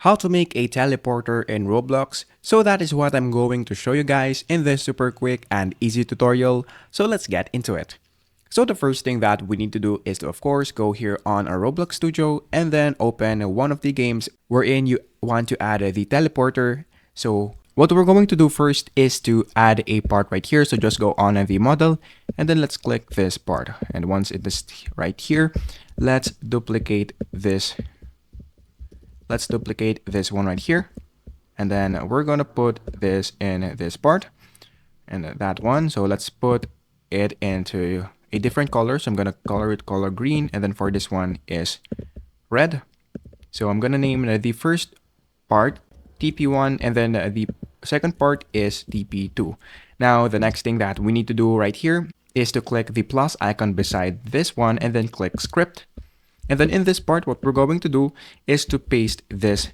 how to make a teleporter in Roblox. So that is what I'm going to show you guys in this super quick and easy tutorial. So let's get into it. So the first thing that we need to do is to, of course, go here on our Roblox Studio and then open one of the games wherein you want to add the teleporter. So what we're going to do first is to add a part right here. So just go on the model and then let's click this part. And once it is right here, let's duplicate this. Let's duplicate this one right here. And then we're going to put this in this part and that one. So let's put it into a different color. So I'm going to color it color green. And then for this one is red. So I'm going to name the first part TP1 and then the second part is TP2. Now the next thing that we need to do right here is to click the plus icon beside this one and then click script. And then in this part, what we're going to do is to paste this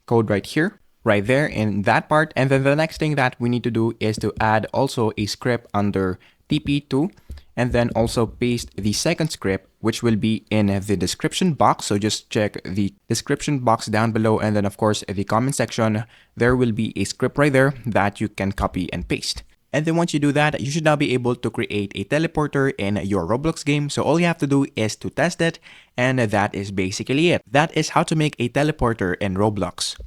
code right here, right there in that part. And then the next thing that we need to do is to add also a script under TP2 and then also paste the second script, which will be in the description box. So just check the description box down below. And then of course, in the comment section, there will be a script right there that you can copy and paste. And then once you do that, you should now be able to create a teleporter in your Roblox game. So all you have to do is to test it. And that is basically it. That is how to make a teleporter in Roblox.